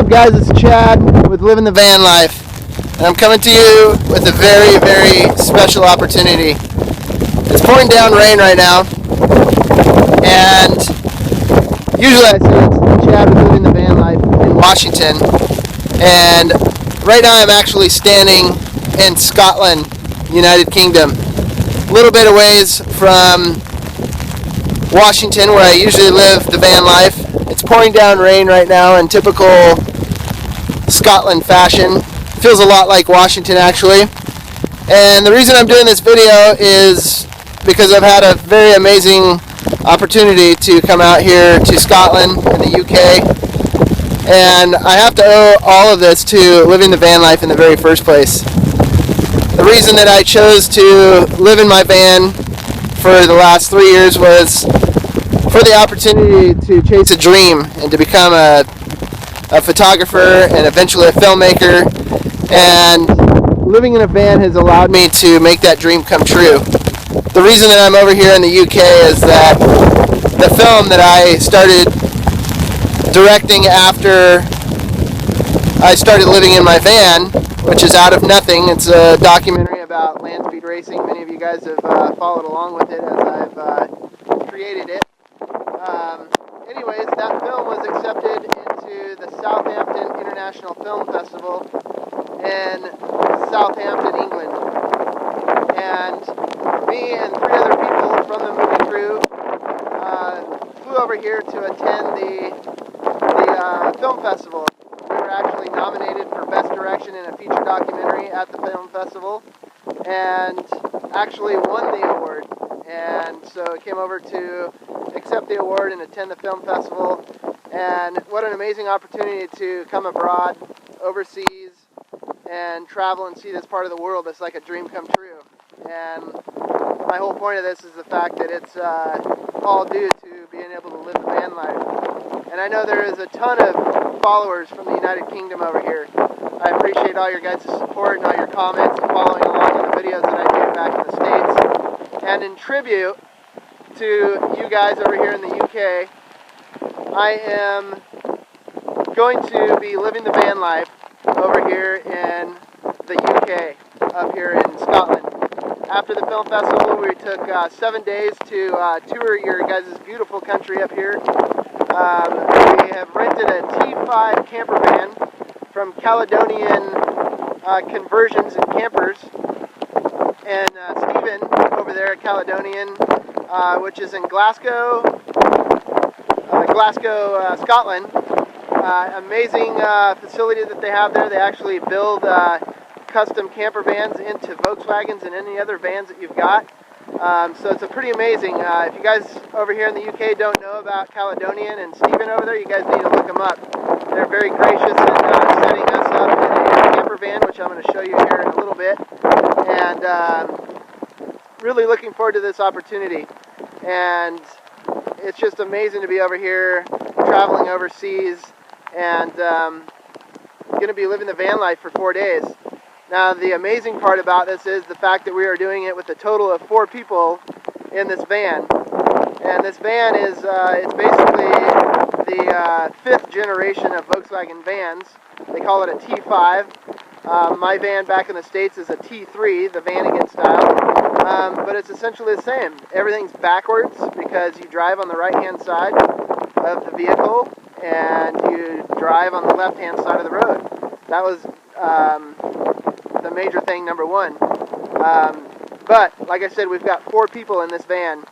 up, guys? It's Chad with Living the Van Life, and I'm coming to you with a very, very special opportunity. It's pouring down rain right now, and usually I say it's Chad with Living the Van Life in Washington, and right now I'm actually standing in Scotland, United Kingdom, a little bit of ways from Washington, where I usually live the van life. It's pouring down rain right now in typical Scotland fashion. Feels a lot like Washington, actually. And the reason I'm doing this video is because I've had a very amazing opportunity to come out here to Scotland in the UK. And I have to owe all of this to living the van life in the very first place. The reason that I chose to live in my van for the last 3 years was for the opportunity to chase a dream and to become a photographer and eventually a filmmaker. And living in a van has allowed me to make that dream come true. The reason that I'm over here in the UK is that the film that I started directing after I started living in my van, which is Out of Nothing. It's a documentary about land speed racing. Many of you guys have followed along with it as I've created it. Anyways, that film was accepted into the Southampton International Film Festival in Southampton, England. And me and 3 other people from the movie crew flew over here to attend the film festival. We were actually nominated for Best Direction in a Feature Documentary at the film festival and actually won the award. And so I came over to accept the award and attend the film festival. And what an amazing opportunity to come abroad, overseas, and travel and see this part of the world. It's like a dream come true. And my whole point of this is the fact that it's all due to being able to live the van life. And I know there is a ton of followers from the United Kingdom over here. I appreciate all your guys' support and all your comments and following along in the videos that I do back in the States. And in tribute to you guys over here in the UK, I am going to be living the van life over here in the UK, up here in Scotland. After the film festival, we took 7 days to tour your guys' beautiful country up here. We have rented a T5 camper van from Caledonian Conversions and Campers. And Stephen over there at Caledonian, which is in Glasgow, Scotland. Amazing facility that they have there. They actually build custom camper vans into Volkswagens and any other vans that you've got. So it's a pretty amazing. If you guys over here in the UK don't know about Caledonian and Stephen over there, you guys need to look them up. They're very gracious in setting us up in a camper van, which I'm going to show you here in a little bit. And really looking forward to this opportunity. And it's just amazing to be over here, traveling overseas, and going to be living the van life for 4 days. Now, the amazing part about this is the fact that we are doing it with a total of 4 people in this van. And this van is it's basically the 5th generation of Volkswagen vans. They call it a T5. My van back in the States is a T3, the Vanagon style. But it's essentially the same. Everything's backwards because you drive on the right-hand side of the vehicle and you drive on the left-hand side of the road. That was the major thing, number one. But like I said, we've got 4 people in this van,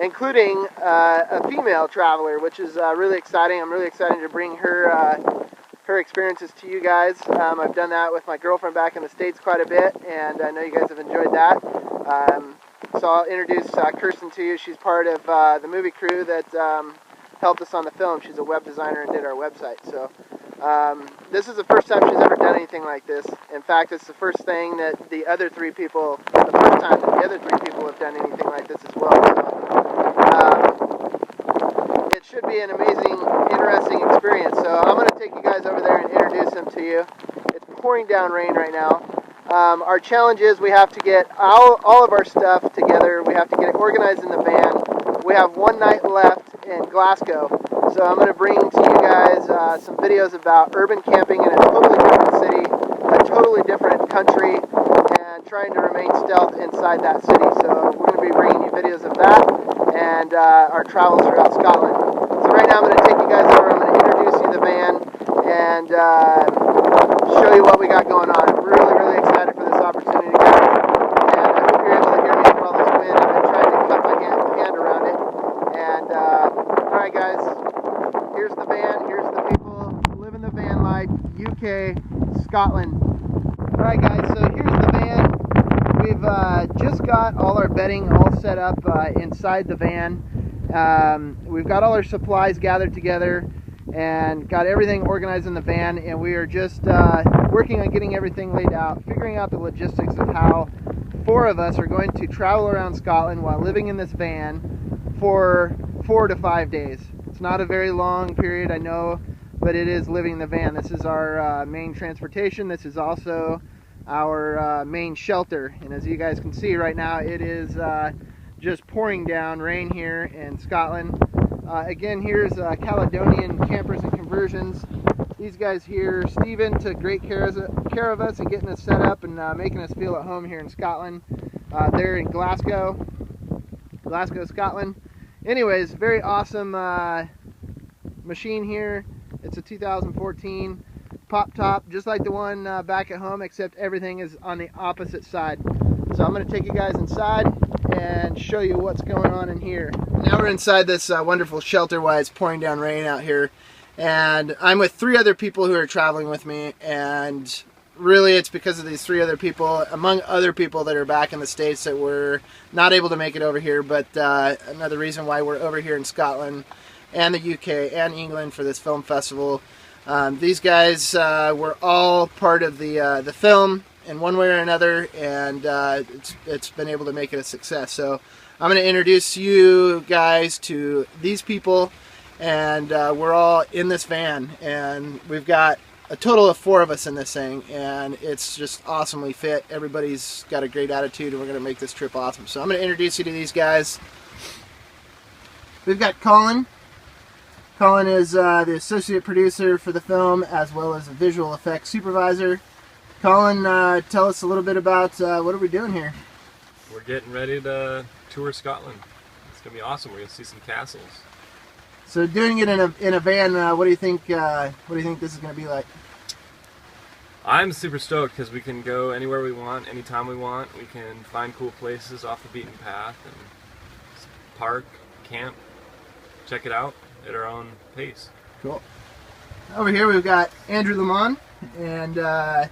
including a female traveler, which is really exciting. I'm really excited to bring her experiences to you guys. I've done that with my girlfriend back in the States quite a bit, and I know you guys have enjoyed that. So I'll introduce Kirsten to you. She's part of the movie crew that helped us on the film. She's a web designer and did our website. So this is the first time she's ever done anything like this. In fact, it's the first thing that the other 3 people, the first time that the other 3 people have done anything like this as well. So it should be an amazing, interesting experience. So I'm going to take you guys over there and introduce them to you. It's pouring down rain right now. Our challenge is we have to get all of our stuff together. We have to get it organized in the van. We have 1 night left in Glasgow. So I'm going to bring to you guys some videos about urban camping in a totally different city, a totally different country, and trying to remain stealth inside that city. So we're going to be bringing you videos of that and our travels throughout Scotland. So right now I'm going to take you guys over, I'm going to introduce you to the van and show you what we got going on. I'm really, really excited for this opportunity, guys. And I hope you're able to hear me through all this wind. I've been trying to cup my hand around it. And alright guys, here's the van, here's the people living the van life, UK, Scotland. Alright guys, so here's the van. We've just got all our bedding all set up inside the van. We've got all our supplies gathered together and got everything organized in the van, and we are just working on getting everything laid out, figuring out the logistics of how 4 of us are going to travel around Scotland while living in this van for 4 to 5 days. It's not a very long period, I know, but it is living in the van. This is our main transportation. This is also our main shelter, and as you guys can see right now, it is just pouring down rain here in Scotland. Again, here's Caledonian Campers and Conversions. These guys here, Stephen, took great care of us and getting us set up and making us feel at home here in Scotland. They're in Glasgow, Scotland. Anyways, very awesome machine here. It's a 2014 pop top, just like the one back at home, except everything is on the opposite side. So I'm going to take you guys inside and show you what's going on in here. Now we're inside this wonderful shelter while it's pouring down rain out here, and I'm with 3 other people who are traveling with me, and really it's because of these 3 other people, among other people that are back in the States that were not able to make it over here, but another reason why we're over here in Scotland and the UK and England for this film festival. These guys were all part of the film in one way or another, and it's been able to make it a success. So I'm going to introduce you guys to these people, and we're all in this van, and we've got a total of 4 of us in this thing, and it's just awesomely fit. Everybody's got a great attitude, and we're going to make this trip awesome. So I'm going to introduce you to these guys. We've got Colin. Colin is the associate producer for the film, as well as a visual effects supervisor. Colin, tell us a little bit about what are we doing here? We're getting ready to tour Scotland. It's gonna be awesome. We're gonna see some castles. So doing it in a van, what do you think? What do you think this is gonna be like? I'm super stoked because we can go anywhere we want, anytime we want. We can find cool places off the beaten path and park, camp, check it out at our own pace. Cool. Over here we've got Andrew Lamont, and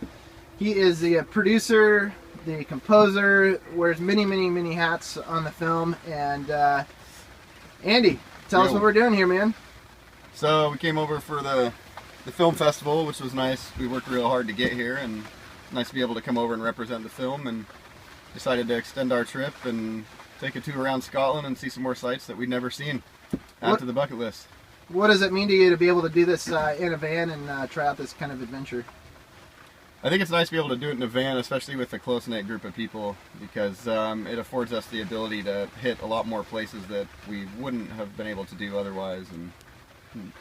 he is the producer, the composer, wears many hats on the film. And Andy, tell us what we're doing here, man. So we came over for the film festival, which was nice. We worked real hard to get here, and nice to be able to come over and represent the film, and decided to extend our trip and take a tour around Scotland and see some more sites that we'd never seen. Add to the bucket list. What does it mean to you to be able to do this in a van and try out this kind of adventure? I think it's nice to be able to do it in a van, especially with a close-knit group of people, because it affords us the ability to hit a lot more places that we wouldn't have been able to do otherwise, and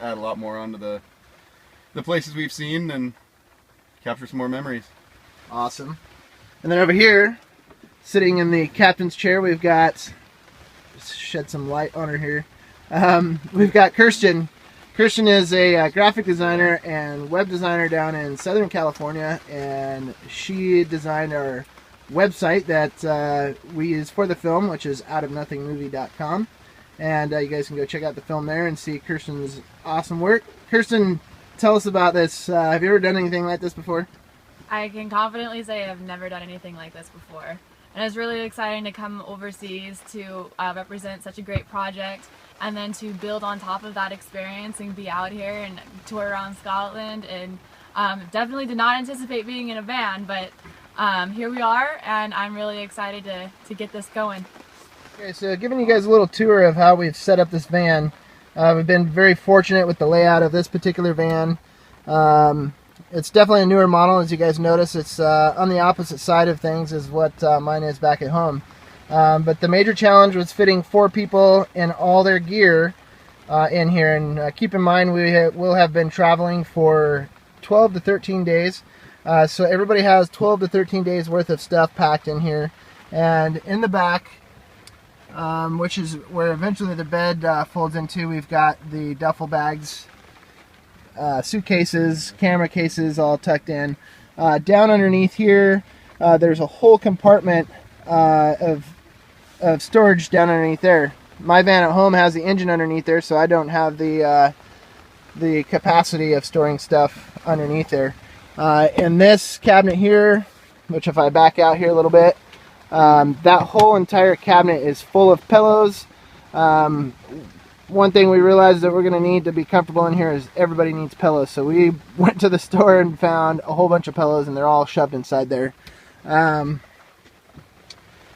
add a lot more onto the places we've seen and capture some more memories. Awesome. And then over here, sitting in the captain's chair, we've got, shed some light on her here, we've got Kirsten. Kirsten is a graphic designer and web designer down in Southern California, and she designed our website that we use for the film, which is outofnothingmovie.com, and you guys can go check out the film there and see Kirsten's awesome work. Kirsten, tell us about this. Have you ever done anything like this before? I can confidently say I've never done anything like this before, and it's really exciting to come overseas to represent such a great project, and then to build on top of that experience and be out here and tour around Scotland. And definitely did not anticipate being in a van, but here we are, and I'm really excited to get this going. Okay, so giving you guys a little tour of how we've set up this van. We've been very fortunate with the layout of this particular van. It's definitely a newer model, as you guys notice. It's on the opposite side of things as what mine is back at home. But the major challenge was fitting 4 people and all their gear in here. And keep in mind, we will have been traveling for 12 to 13 days. So everybody has 12 to 13 days worth of stuff packed in here. And in the back, which is where eventually the bed folds into, we've got the duffel bags, suitcases, camera cases all tucked in. Down underneath here, there's a whole compartment of storage down underneath there. My van at home has the engine underneath there, so I don't have the capacity of storing stuff underneath there. And this cabinet here, which if I back out here a little bit, that whole entire cabinet is full of pillows. One thing we realized that we're going to need to be comfortable in here is everybody needs pillows. So we went to the store and found a whole bunch of pillows, and they're all shoved inside there.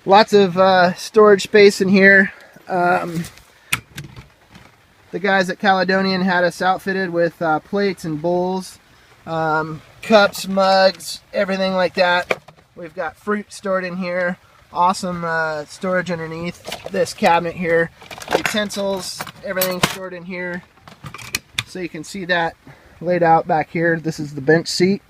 Lots of storage space in here. The guys at Caledonian had us outfitted with plates and bowls, cups, mugs, everything like that. We've got fruit stored in here. Awesome storage underneath this cabinet here. Utensils, everything stored in here. So you can see that laid out back here. This is the bench seat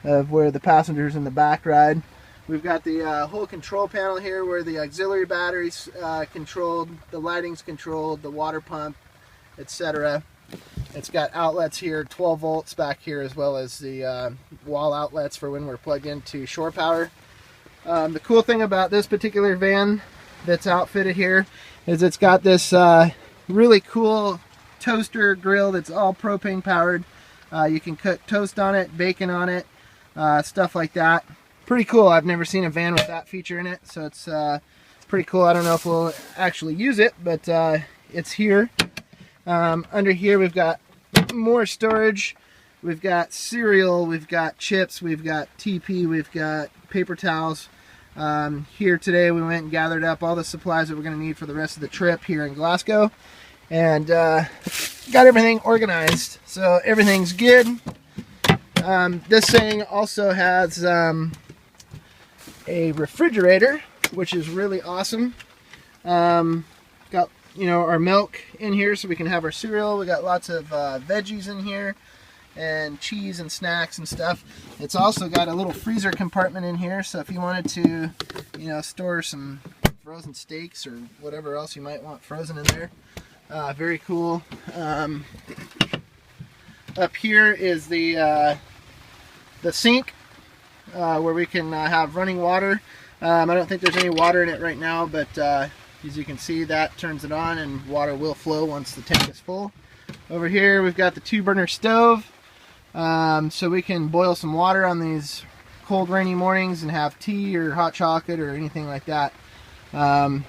of where the passengers in the back ride. We've got the whole control panel here where the auxiliary batteries controlled, the lighting's controlled, the water pump, etc. It's got outlets here, 12 volts back here, as well as the wall outlets for when we're plugged into shore power. The cool thing about this particular van that's outfitted here is it's got this really cool toaster grill that's all propane powered. You can cook toast on it, bacon on it, stuff like that. Pretty cool. I've never seen a van with that feature in it, so it's pretty cool. I don't know if we'll actually use it, but it's here. Under here we've got more storage. We've got cereal, we've got chips, we've got TP, we've got paper towels. Here today we went and gathered up all the supplies that we're going to need for the rest of the trip here in Glasgow, and got everything organized, so everything's good. This thing also has a refrigerator, which is really awesome. Got, you know, our milk in here so we can have our cereal. We got lots of veggies in here and cheese and snacks and stuff. It's also got a little freezer compartment in here, so if you wanted to, you know, store some frozen steaks or whatever else you might want frozen in there. Very cool. Up here is the sink where we can have running water. I don't think there's any water in it right now, but as you can see, that turns it on and water will flow once the tank is full. Over here we've got the 2-burner stove, so we can boil some water on these cold rainy mornings and have tea or hot chocolate or anything like that.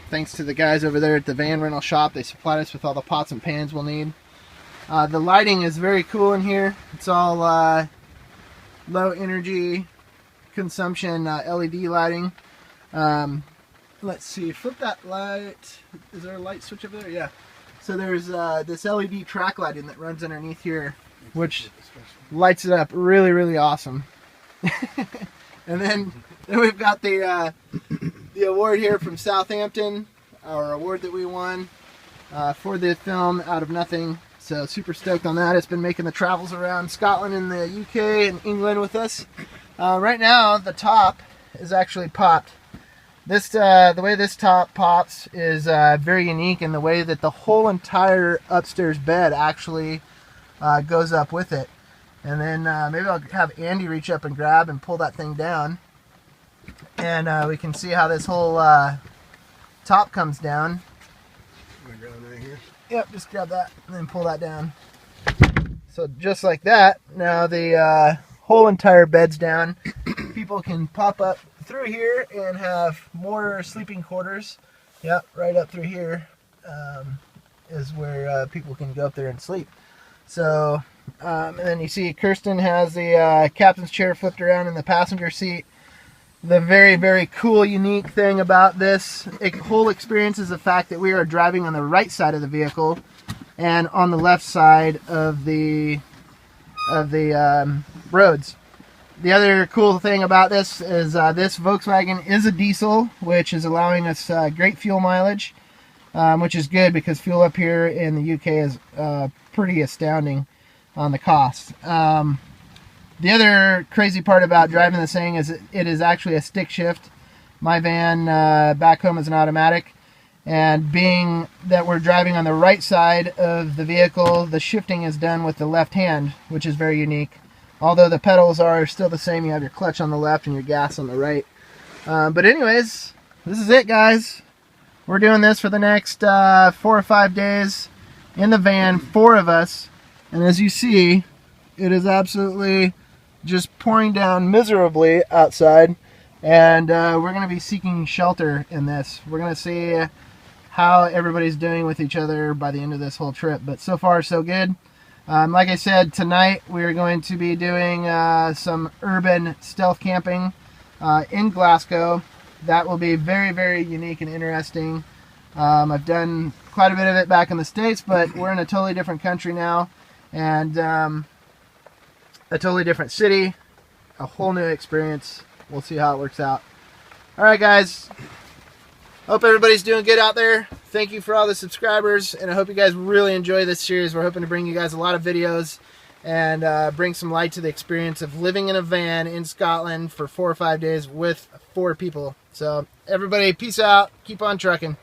Thanks to the guys over there at the van rental shop, they supplied us with all the pots and pans we'll need. The lighting is very cool in here. It's all low energy consumption LED lighting. Let's see, flip that light. Is there a light switch over there? Yeah. So there's this LED track lighting that runs underneath here, which lights it up really, really awesome. And then we've got the award here from Southampton, our award that we won for the film Out of Nothing. So super stoked on that. It's been making the travels around Scotland and the UK and England with us. Right now the top is actually popped. This the way this top pops is very unique in the way that the whole entire upstairs bed actually goes up with it. And then maybe I'll have Andy reach up and grab and pull that thing down, and we can see how this whole top comes down. Am I grabbing right here? Yep, just grab that and then pull that down. So just like that, now the whole entire bed's down. People can pop up through here and have more sleeping quarters. Yep, right up through here is where people can go up there and sleep. So, and then you see Kirsten has the captain's chair flipped around in the passenger seat. The very, very cool, unique thing about this whole experience is the fact that we are driving on the right side of the vehicle and on the left side of the roads. The other cool thing about this is this Volkswagen is a diesel, which is allowing us great fuel mileage. which is good because fuel up here in the UK is pretty astounding on the cost. The other crazy part about driving this thing is it is actually a stick shift. My van back home is an automatic, and being that we're driving on the right side of the vehicle, the shifting is done with the left hand, which is very unique. Although the pedals are still the same, you have your clutch on the left and your gas on the right. But anyways, this is it, guys. We're doing this for the next 4 or 5 days in the van, 4 of us. And as you see, it is absolutely just pouring down miserably outside. And we're going to be seeking shelter in this. We're going to see how everybody's doing with each other by the end of this whole trip. But so far, so good. Like I said, tonight we're going to be doing some urban stealth camping in Glasgow. That will be very, very unique and interesting. I've done quite a bit of it back in the States, but we're in a totally different country now, and a totally different city, a whole new experience. We'll see how it works out. All right, guys. Hope everybody's doing good out there. Thank you for all the subscribers, and I hope you guys really enjoy this series. We're hoping to bring you guys a lot of videos and bring some light to the experience of living in a van in Scotland for 4 or 5 days with 4 people. So everybody, peace out. Keep on trucking.